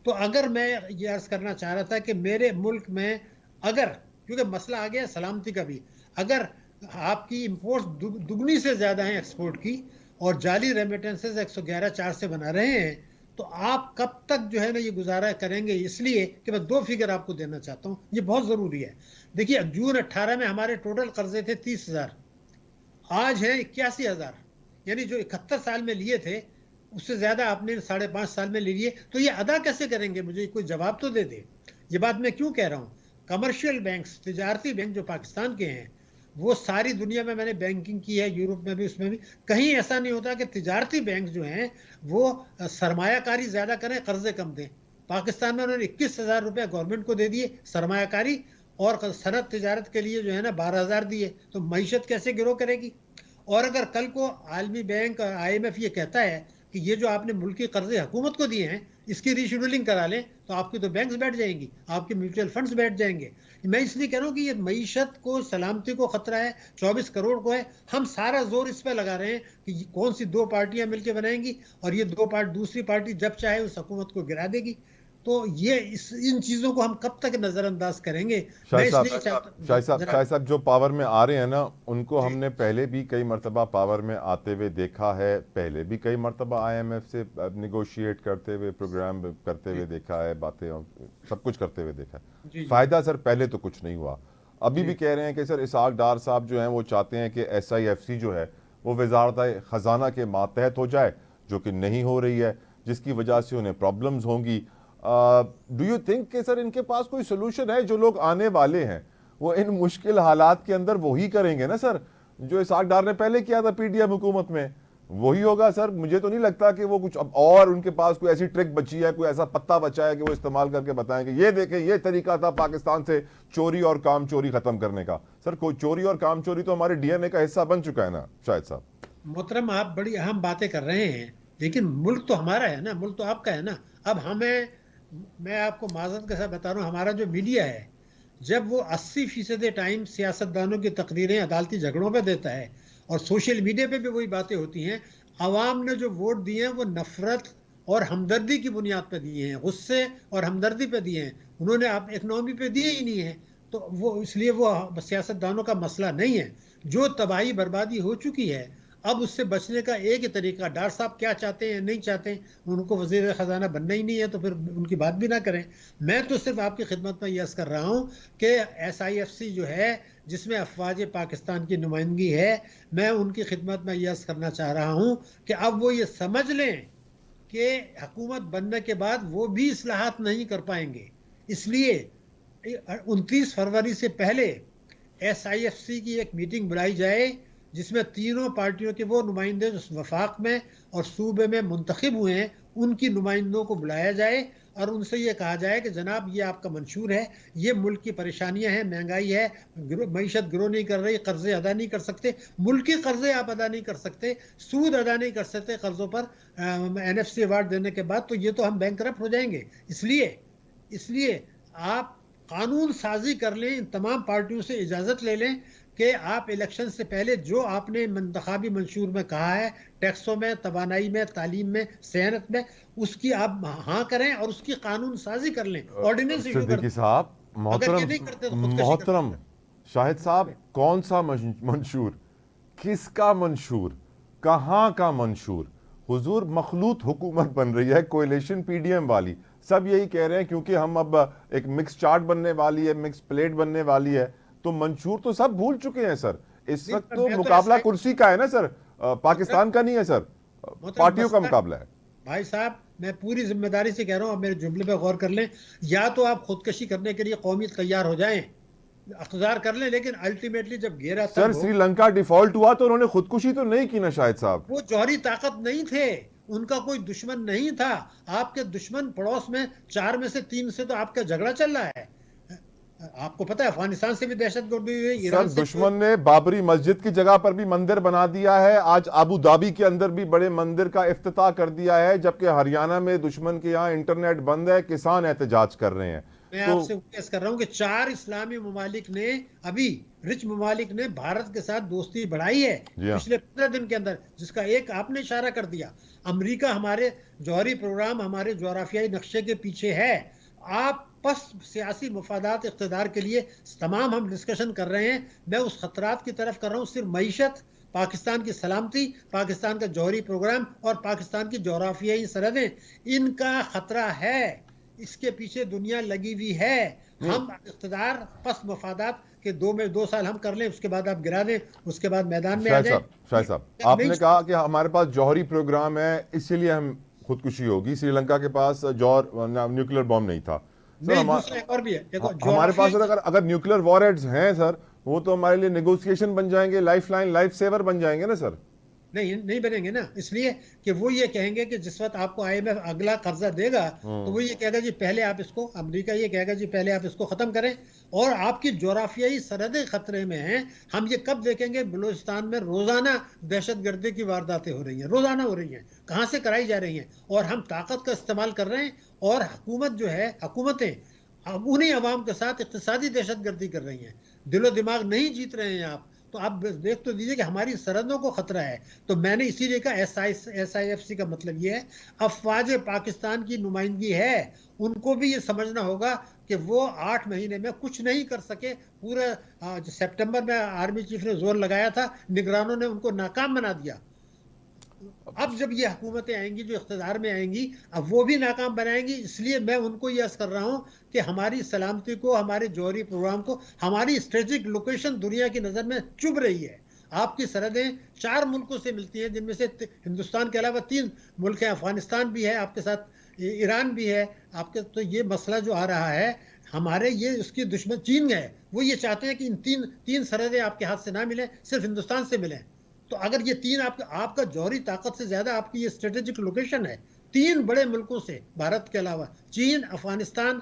तो अगर मैं ये अर्ज करना चाह रहा था कि मेरे मुल्क में अगर, क्योंकि मसला आ गया सलामती का भी, अगर आपकी इंपोर्ट दुगनी से ज़्यादा है एक्सपोर्ट की और जाली रेमिटेंसेस 111.4 से बना रहे हैं, तो आप कब तक जो है ना ये गुजारा करेंगे। इसलिए कि मैं 2 फिगर आपको देना चाहता हूँ, ये बहुत ज़रूरी है। देखिए, जून 18 में हमारे टोटल कर्जे थे 30,000, आज है 81,000। यानी जो 71 साल में लिए थे उससे ज़्यादा आपने 5.5 साल में ले लिए। तो ये अदा कैसे करेंगे, मुझे कोई जवाब तो दे दे। ये बात मैं क्यों कह रहा हूँ, कमर्शियल बैंक्स, तिजारती बैंक जो पाकिस्तान के हैं, वो सारी दुनिया में मैंने बैंकिंग की है, यूरोप में भी, उसमें भी कहीं ऐसा नहीं होता कि तिजारती बैंक जो हैं वो सरमायाकारी ज़्यादा करें, कर्जे कम दें। पाकिस्तान में उन्होंने 21,000 रुपये गवर्नमेंट को दे दिए सरमायाकारी, और सनत तिजारत के लिए जो है ना 12,000 दिए। तो मईशत कैसे गिरो करेगी। और अगर कल को आलमी बैंक और IMF ये कहता है कि ये जो आपने मुल्की कर्जे हुकूमत को दिए हैं इसकी रीशेड्यूलिंग करा लें, तो आपकी तो बैंक्स बैठ जाएंगी, आपके म्यूचुअल फंड्स बैठ जाएंगे। मैं इसलिए कह रहा हूँ कि ये मईशत को, सलामती को खतरा है, 24 करोड़ को है। हम सारा जोर इस पर लगा रहे हैं कि कौन सी 2 पार्टियां मिलकर बनाएंगी और ये 2 पार्टी, दूसरी पार्टी जब चाहे उस हुकूमत को गिरा देगी। तो ये इन चीजों को हम कब तक नजरअंदाज करेंगे। शाहिद साहब जो पावर में आ रहे हैं ना, उनको हमने पहले भी कई मरतबा पावर में आते हुए देखा है, पहले भी कई मरतबा IMF से निगोशिएट करते हुए, प्रोग्राम करते हुए देखा है, बातें सब कुछ करते हुए देखा है। फायदा सर पहले तो कुछ नहीं हुआ। अभी भी कह रहे हैं कि सर इसहाक डार साहब जो हैं वो चाहते हैं कि SIFC जो है वो वजारत ख़जाना के मातहत हो जाए, जो कि नहीं हो रही है, जिसकी वजह से उन्हें प्रॉब्लम्स होंगी। डू यू थिंक कि सर इनके पास कोई सोल्यूशन है? जो लोग आने वाले हैं वो इन मुश्किल हालात के अंदर वही करेंगे ना सर, जो इसहाक डार ने पहले किया था PTM हुकूमत में, वही होगा सर। मुझे तो नहीं लगता कि वो कुछ अब और उनके पास कोई ऐसी ट्रिक बची है, कोई ऐसा पत्ता बचा है कि वो इस्तेमाल करके बताएं कि ये देखें ये तरीका था पाकिस्तान से चोरी और काम चोरी खत्म करने का। सर कोई चोरी और काम चोरी तो हमारे DNA का हिस्सा बन चुका है ना शाहिद साहब। मोहतरम, आप बड़ी अहम बातें कर रहे हैं, लेकिन मुल्क तो हमारा है ना, मुल्क तो आपका है ना। अब हमें मैं आपको माजरत के साथ बता रहा हूँ, हमारा जो मीडिया है, जब वो 80% टाइम सियासतदानों की तकरीरें अदालती झगड़ों पे देता है और सोशल मीडिया पे भी वही बातें होती हैं, आवाम ने जो वोट दिए हैं वो नफरत और हमदर्दी की बुनियाद पे दिए हैं, गुस्से और हमदर्दी पे दिए हैं, उन्होंने आप इकनॉमी पे दिए ही नहीं है। तो वो इसलिए वो सियासतदानों का मसला नहीं है। जो तबाही बर्बादी हो चुकी है, अब उससे बचने का एक ही तरीका, डॉक्टर साहब क्या चाहते हैं नहीं चाहते हैं, उनको वजीर खजाना बनना ही नहीं है तो फिर उनकी बात भी ना करें। मैं तो सिर्फ आपकी खिदमत में यस कर रहा हूँ कि SIFC जो है, जिसमें अफवाज पाकिस्तान की नुमाइंदगी है, मैं उनकी खिदमत में यस करना चाह रहा हूँ कि अब वो ये समझ लें कि हुकूमत बनने के बाद वो भी इस्लाहात नहीं कर पाएंगे। इसलिए 29 फरवरी से पहले SIFC की एक मीटिंग बुलाई जाए, जिसमें तीनों पार्टियों के वो नुमाइंदे जो वफाक में और सूबे में मुंतखब हुए हैं, उनकी नुमाइंदों को बुलाया जाए और उनसे ये कहा जाए कि जनाब ये आपका मंशूर है, ये मुल्क की परेशानियां हैं, महंगाई है, मईशत ग्रो नहीं कर रही, कर्जे अदा नहीं कर सकते, मुल्की कर्जे आप अदा नहीं कर सकते, सूद अदा नहीं कर सकते कर्जों पर NFC अवार्ड देने के बाद, तो ये तो हम बैंकरप्ट हो जाएंगे। इसलिए आप कानून साजी कर लें, इन तमाम पार्टियों से इजाज़त ले लें कि आप इलेक्शन से पहले जो आपने इंतखाबी मंशूर में कहा है, टैक्सों में, तवानाई में, तालीम में, सेहत में, उसकी आप हाँ करें और उसकी कानून साजी कर लें, ऑर्डिनेंस इशू कर सिद्दीकी साहब, अगर ये नहीं करते तो खुदकशी मोहतरम शाहिद साहब, कौन सा मंशूर, किसका मंशूर, कहाँ का मंशूर? हुजूर, मखलूत हुकूमत बन रही है, कोएलिशन PDM वाली, सब यही कह रहे हैं क्योंकि हम अब एक मिक्स चार्ट बनने वाली है, मिक्स प्लेट बनने वाली है, तो मंशूर तो सब भूल चुके हैं सर। इस वक्त तो मुकाबला कुर्सी का है ना सर, पाकिस्तान का नहीं है सर, पार्टियों का मुकाबला है। भाई साहब, मैं पूरी जिम्मेदारी से कह रहा हूँ, अब मेरे जुमले पे गौर कर लें, या तो आप खुदकशी करने के लिए कौमियत तैयार हो जाएं, अख्तियार कर लें, लेकिन अल्टीमेटली जब घेरा सर श्रीलंका डिफॉल्ट हुआ तो उन्होंने खुदकुशी तो नहीं की ना शाहिद साहब? वो जौहरी ताकत नहीं थे, उनका कोई दुश्मन नहीं था। आपके दुश्मन पड़ोस में 4 में से 3 से तो आपका झगड़ा चल रहा है। आपको पता है अफगानिस्तान से भी दहशतगर्दी हुई, ईरान से। दुश्मन ने बाबरी मस्जिद की जगह पर भी मंदिर बना दिया है, आज अबू धाबी के अंदर भी बड़े मंदिर का इफ्तिताह कर दिया है, जबकि हरियाणा में दुश्मन के यहाँ इंटरनेट बंद है, किसान एहतजाज कर रहे हैं। मैं आपसे केस कर रहा हूं कि 4 इस्लामी ममालिक ने, अभी रिच ममालिक ने भारत के साथ दोस्ती बढ़ाई है पिछले 15 दिन के अंदर, जिसका एक आपने इशारा कर दिया। अमेरिका हमारे जौहरी प्रोग्राम, हमारे जोग्राफियाई नक्शे के पीछे है। आप बस सियासी मफादात इख्तिदार के लिए तमाम हम डिस्कशन कर रहे हैं, मैं उस खतरात की तरफ कर रहा हूँ। सिर्फ मईशत, पाकिस्तान की सलामती, पाकिस्तान का जौहरी प्रोग्राम और पाकिस्तान की जोग्राफियाई सरहदें, इनका खतरा है, इसके पीछे दुनिया लगी हुई है। हम इख्तिदार पस मफादात के 2 साल हम कर लें, उसके बाद आप गिरा दें, उसके बाद मैदान में आ जाए। शाहिद साहब, आपने कहा कि हमारे पास जौहरी प्रोग्राम है, इसीलिए हम खुदकुशी होगी। श्रीलंका के पास न्यूक्लियर बॉम्ब नहीं था सर। एक और भी है, देखो हमारे पास अगर न्यूक्लियर वॉरहेड्स हैं सर, वो तो हमारे लिए नेगोशिएशन बन जाएंगे, लाइफ लाइन, लाइफ सेवर बन जाएंगे ना सर। नहीं बनेंगे ना, इसलिए कि वो ये कहेंगे कि जिस वक्त आपको IMF अगला कर्जा देगा तो वो ये कहेगा जी पहले आप इसको, अमेरिका ये कहेगा जी पहले आप इसको खत्म करें, और आपकी जोग्राफियाई सरहदें खतरे में हैं। हम ये कब देखेंगे? बलूचिस्तान में रोजाना दहशतगर्दी की वारदातें हो रही हैं, रोजाना हो रही हैं, कहाँ से कराई जा रही हैं, और हम ताकत का इस्तेमाल कर रहे हैं, और हुकूमत जो है, हुकूमतें अब उन्हीं अवाम के साथ इक्तिसादी दहशतगर्दी कर रही हैं, दिलो दिमाग नहीं जीत रहे हैं आप। तो आप देख तो दीजिए कि हमारी सरहदों को खतरा है। तो मैंने इसीलिए कहा SIFC का मतलब ये है, अफवाज पाकिस्तान की नुमाइंदगी है, उनको भी ये समझना होगा कि वो 8 महीने में कुछ नहीं कर सके। पूरे सितंबर में आर्मी चीफ ने जोर लगाया था, निगरानों ने उनको नाकाम बना दिया। अब जब ये हुकूमतें आएंगी जो इख्तिदार में आएंगी, अब वो भी नाकाम बनाएंगी। इसलिए मैं उनको यस कर रहा हूँ कि हमारी सलामती को, हमारे जौहरी प्रोग्राम को, हमारी स्ट्रेटेजिक लोकेशन दुनिया की नज़र में चुभ रही है। आपकी सरहदें 4 मुल्कों से मिलती हैं, जिनमें से हिंदुस्तान के अलावा 3 मुल्क हैं, अफगानिस्तान भी है आपके साथ, ईरान भी है आपके। तो ये मसला जो आ रहा है हमारे, ये उसकी दुश्मन चीन है, वो ये चाहते हैं कि इन तीन सरहदें आपके हाथ से ना मिलें, सिर्फ हिंदुस्तान से मिलें। तो अगर ये 3 आपका जौहरी ताकत से ज्यादा आपकी ये स्ट्रेटेजिक लोकेशन है 3 बड़े मुल्कों से, भारत के अलावा चीन, अफगानिस्तान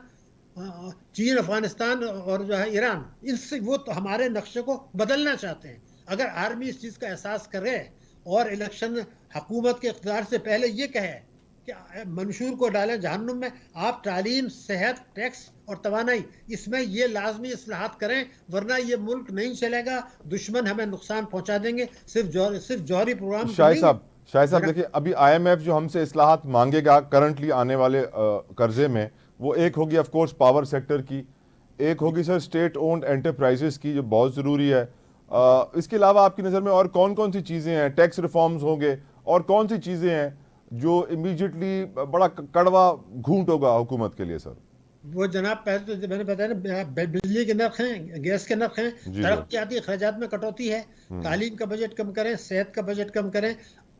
और जो है ईरान, इनसे वो तो हमारे नक्शे को बदलना चाहते हैं। अगर आर्मी इस चीज का एहसास करे और इलेक्शन हुकूमत के इख्तियार से पहले ये कहे कि मंशूर को डालें जहन्नुम में। आप तालीम, सेहत, टैक्स और तवानाई, इसमें ये लाजमी इस्लाहात करें, वरना ये मुल्क नहीं चलेगा। दुश्मन हमें नुकसान पहुंचा देंगे। सिर्फ जौहरी प्रोग्राम शाहिद साहब देखिए, अभी IMF जो हमसे इस्लाहात मांगेगा करंटली आने वाले कर्जे में, वो एक होगी ऑफ कोर्स पावर सेक्टर की, एक होगी सर स्टेट ओन्ड एंटरप्राइजेस की, जो बहुत ज़रूरी है। इसके अलावा आपकी नज़र में और कौन कौन सी चीज़ें हैं? टैक्स रिफॉर्म्स होंगे, और कौन सी चीज़ें हैं जो इमीडिएटली बड़ा कड़वा घूंट होगा हुकूमत के लिए सर? वो जनाब, पहले तो मैंने बताया ना, बिजली के नर्ख हैं, गैस के नर्ख हैं, तरक्याती खर्चात में कटौती है, तालीम का बजट कम करें, सेहत का बजट कम करें,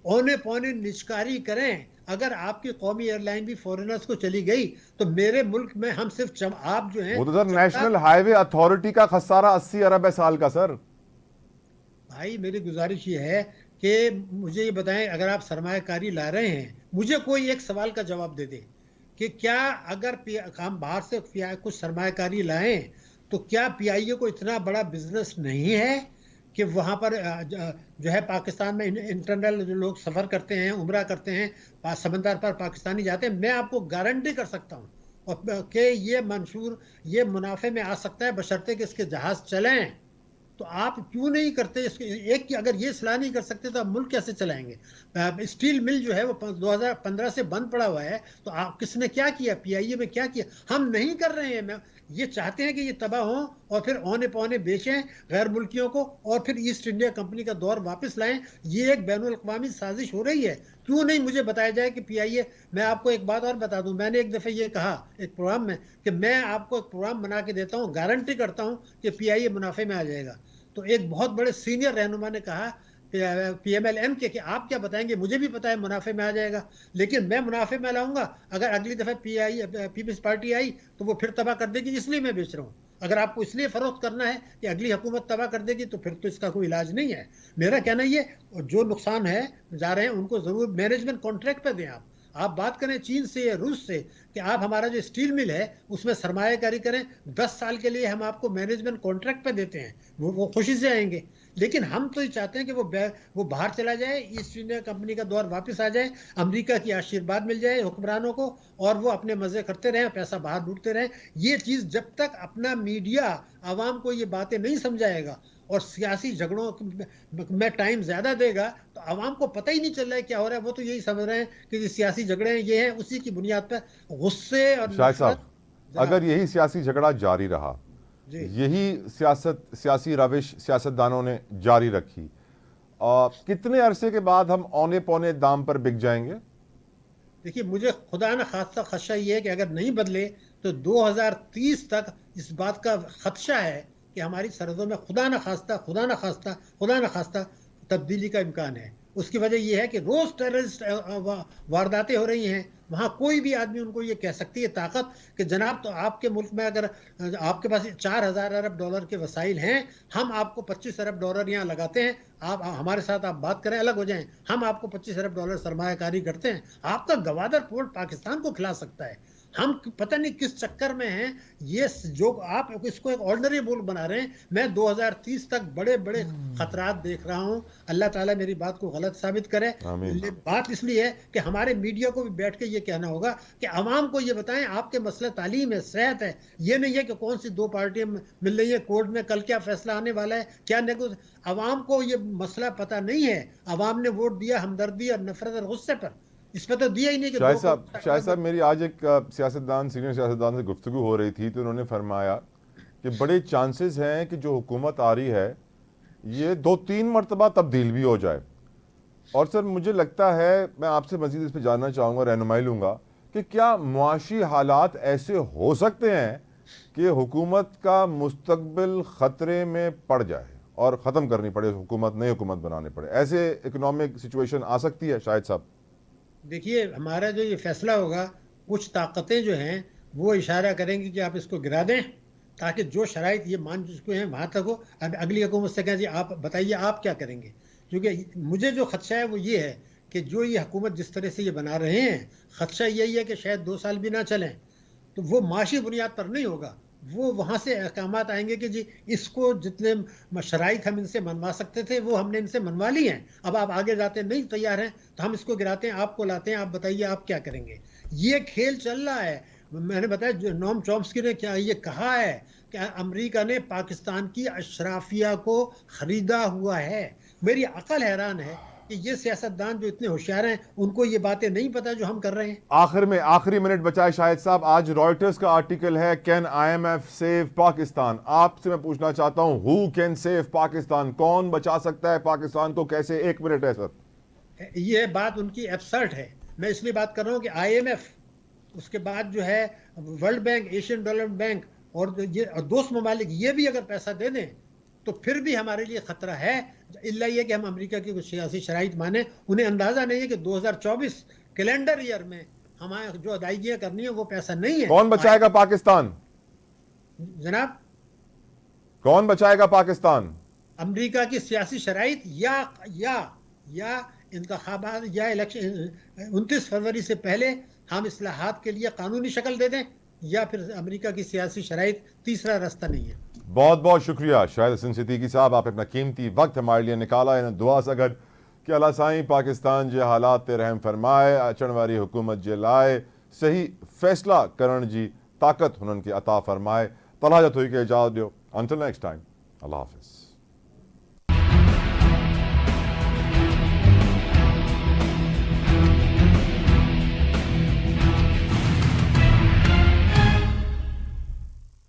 औने पौने निष्कारी करें। अगर आपकी कौमी एयरलाइन भी फॉरेनर्स को चली गई तो मेरे मुल्क में हम सिर्फ आप जो हैं, वो तो सर नेशनल हाईवे अथॉरिटी का खसारा 80 अरब है साल का सर। भाई मेरी गुजारिश ये है कि मुझे ये बताएं, अगर आप सरमायाकारी ला रहे हैं, मुझे कोई एक सवाल का जवाब दे दे कि क्या अगर हम बाहर से कुछ सरमायाकारी लाएं तो क्या PIA को इतना बड़ा बिजनेस नहीं है कि वहाँ पर जो है पाकिस्तान में इंटरनल जो लोग सफ़र करते हैं, उम्रा करते हैं, समंदर पर पाकिस्तानी जाते हैं, मैं आपको गारंटी कर सकता हूँ और कि ये मंशूर ये मुनाफे में आ सकता है, बशर्ते कि इसके जहाज़ चलें। तो आप क्यों नहीं करते इसके? एक अगर ये सलाह नहीं कर सकते तो आप मुल्क कैसे चलाएंगे? स्टील मिल जो है वो 2015 से बंद पड़ा हुआ है, तो आप किसने क्या किया? PIA में क्या किया? हम नहीं कर रहे हैं। ये चाहते हैं कि ये तबाह हो और फिर औने पौने बेचें गैर मुल्कियों को और फिर ईस्ट इंडिया कंपनी का दौर वापस लाएं। ये एक बैनुल अक़वामी साजिश हो रही है। क्यों नहीं मुझे बताया जाए कि PIA, मैं आपको एक बात और बता दूं, मैंने एक दफ़े ये कहा एक प्रोग्राम में कि मैं आपको एक प्रोग्राम बना के देता हूं, गारंटी करता हूं कि PIA मुनाफे में आ जाएगा। तो एक बहुत बड़े सीनियर रहनुमा ने कहा PMLN के कि आप क्या बताएंगे, मुझे भी पता है मुनाफे में आ जाएगा, लेकिन मैं मुनाफे में लाऊंगा, अगर अगली दफ़ा पीपल्स पार्टी आई तो वो फिर तबाह कर देगी, इसलिए मैं बेच रहा हूँ। अगर आपको इसलिए फरोख्त करना है कि अगली हुकूमत तबाह कर देगी तो फिर तो इसका कोई इलाज नहीं है। मेरा कहना ये, जो नुकसान है जा रहे हैं उनको ज़रूर मैनेजमेंट कॉन्ट्रैक्ट पर दें। आप बात करें चीन से या रूस से कि आप हमारा जो स्टील मिल है उसमें सरमायाकारी करें, 10 साल के लिए हम आपको मैनेजमेंट कॉन्ट्रैक्ट पे देते हैं, वो खुशी से आएंगे। लेकिन हम तो ये चाहते हैं कि वो बाहर चला जाए, ईस्ट इंडिया कंपनी का दौर वापस आ जाए, अमेरिका की आशीर्वाद मिल जाए हुक्मरानों को और वो अपने मजे करते रहें, पैसा बाहर लूटते रहें। ये चीज़ जब तक अपना मीडिया आवाम को ये बातें नहीं समझाएगा और सियासी झगड़ों में टाइम ज़्यादा देगा तो आवाम को पता ही नहीं चल रहा है क्या हो रहा है। वो तो यही समझ रहे हैं कि ये सियासी झगड़े हैं, ये हैं, उसी की बुनियाद पर गुस्से और शाहिद साहब, अगर यही सियासी झगड़ा जारी रहा, यही सियासी रविश सियासतदानों ने जारी रखी, कितने अरसे के बाद हम औने पौने दाम पर बिक जाएंगे? देखिए, मुझे खुदा न खास्ता खदशा ये है कि अगर नहीं बदले तो 2030 तक इस बात का खदशा है कि हमारी सरहदों में खुदा न खास्ता तब्दीली का इम्कान है। उसकी वजह यह है कि रोज टेररिस्ट वारदातें हो रही हैं। वहाँ कोई भी आदमी उनको ये कह सकती है ताकत कि जनाब, तो आपके मुल्क में अगर आपके पास 4000 अरब डॉलर के वसाइल हैं, हम आपको 25 अरब डॉलर यहाँ लगाते हैं, आप हमारे साथ आप बात करें, अलग हो जाएं, हम आपको 25 अरब डॉलर सरमायाकारी करते हैं। आपका गवादर पोर्ट पाकिस्तान को खिला सकता है। हम पता नहीं किस चक्कर में हैं। ये जो आप इसको एक ऑर्डिनरी मुल्क बना रहे हैं। मैं 2030 तक बड़े बड़े खतरात देख रहा हूं। अल्लाह ताला मेरी बात को गलत साबित करे। बात इसलिए है कि हमारे मीडिया को भी बैठ के ये कहना होगा कि आवाम को ये बताएं आपके मसले तालीम है, सेहत है। ये नहीं है कि कौन सी 2 पार्टियां मिल रही है, कोर्ट में कल क्या फैसला आने वाला है, क्या आवाम को ये मसला पता नहीं है। आवाम ने वोट दिया हमदर्दी और नफरत और गुस्से पर, इसमें तो दिया ही नहीं कि शाहिद साहब, मेरी आज एक सीनियर सियासतदान से गुफ्तगू हो रही थी तो उन्होंने फरमाया कि बड़े चांसेस हैं कि जो हुकूमत आ रही है ये 2-3 मरतबा तब्दील भी हो जाए। और सर मुझे लगता है, मैं आपसे मज़ीद इस पर जानना चाहूँगा, रहनुमाई लूँगा कि क्या मुआशी हालात ऐसे हो सकते हैं कि हुकूमत का मुस्तकबिल ख़तरे में पड़ जाए और ख़त्म करनी पड़े हुकूमत, नई हुकूमत बनाने पड़े? ऐसे इकनॉमिक सिचुएशन आ सकती है शाहिद साहब? देखिए, हमारा जो ये फैसला होगा, कुछ ताकतें जो हैं वो इशारा करेंगी कि आप इसको गिरा दें ताकि जो शराइत ये मान चुके हैं वहाँ तक हो। अब अगली हुकूमत से कहें जी आप बताइए आप क्या करेंगे। क्योंकि मुझे जो खदशा है वो ये है कि जो ये हुकूमत जिस तरह से ये बना रहे हैं, खदशा यही है कि शायद 2 साल भी ना चलें। तो वो माशी बुनियाद पर नहीं होगा, वो वहाँ से अहकामात आएंगे कि जी इसको जितने शराइत हम इनसे मनवा सकते थे वो हमने इनसे मनवा ली हैं, अब आप आगे जाते नहीं तैयार हैं तो हम इसको गिराते हैं, आपको लाते हैं, आप बताइए आप क्या करेंगे। ये खेल चल रहा है। मैंने बताया जो नोम चॉम्स्की ने क्या ये कहा है कि अमेरिका ने पाकिस्तान की अशराफिया को खरीदा हुआ है। मेरी अकल हैरान है कि ये सियासतदान जो इतने होशियार हैं उनको ये बातें नहीं पता जो हम कर रहे हैं। आखिर में आखिरी मिनट बचाए शाहिद साहब, आज रॉयटर्स का आर्टिकल है कैन IMF सेव पाकिस्तान। आपसे मैं पूछना चाहता हूं हु कैन सेव पाकिस्तान, कौन बचा सकता है पाकिस्तान को, कैसे? 1 मिनट है सर। ये बात उनकी एब्सर्ड है। मैं इसलिए बात कर रहा हूँ कि IMF, उसके बाद जो है world bank, Asian development bank और ये दोस्त ममालिक ये भी अगर पैसा दे दें तो फिर भी हमारे लिए खतरा है। इल्ला ये कि हम अमेरिका की कुछ सियासी शराइत माने, उन्हें अंदाजा नहीं है कि 2024 कैलेंडर ईयर में हमारे जो अदायगियां करनी है वो पैसा नहीं है। कौन बचाएगा पाकिस्तान? जनाब, कौन बचाएगा पाकिस्तान? अमेरिका की सियासी शराइत या इंतखाबात या इलेक्शन 29 फरवरी से पहले हम इस्लाहात के लिए कानूनी शक्ल दे दें, या फिर अमेरिका की सियासी शराइत, तीसरा रास्ता नहीं है। बहुत बहुत शुक्रिया शाहिद हसन सिद्दीकी साहब, आप अपना कीमती वक्त हमारे लिए निकाला। इन दुआ सगद कि अल्लाह साईं पाकिस्तान जे हालात ते रहम फरमाए, अचण वारी हुकूमत जे लाए सही फैसला करण जी ताक़त हुननि खे अता फरमाए। तलहा जा थोई खे इजाज़त ॾियो। अंटिल नेक्स्ट टाइम, अल्लाह हाफ़िज़।